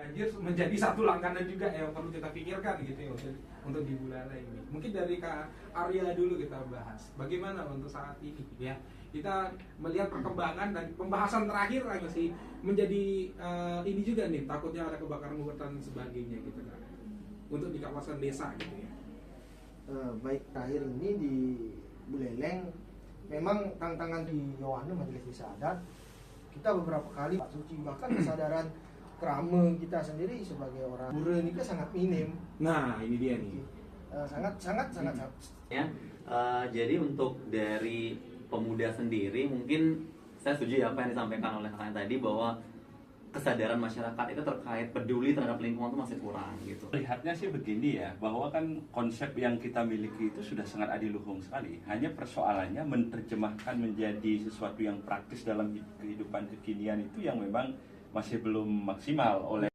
banjir menjadi satu langganan juga yang perlu kita pikirkan gitu ya untuk di Buleleng ini. Mungkin dari Kak Arya dulu kita bahas bagaimana untuk saat ini ya. Kita melihat perkembangan dan pembahasan terakhir masih menjadi ini juga nih, takutnya ada kebakaran hutan dan sebagainya gitu kan. Untuk di kawasan desa gitu ya. Baik, terakhir ini di Buleleng memang tantangan di Yohana Majelis Desa Adat, kita beberapa kali Pak Suci, bahkan kesadaran kerama kita sendiri sebagai orang pura ini kan sangat minim. Nah ini dia nih. Sangat. Ya, jadi untuk dari pemuda sendiri mungkin saya setuju ya apa yang disampaikan oleh kakaknya tadi, bahwa kesadaran masyarakat itu terkait peduli terhadap lingkungan itu masih kurang gitu. Lihatnya sih begini ya, bahwa kan konsep yang kita miliki itu sudah sangat adiluhung sekali. Hanya persoalannya menerjemahkan menjadi sesuatu yang praktis dalam kehidupan kekinian itu yang memang masih belum maksimal oleh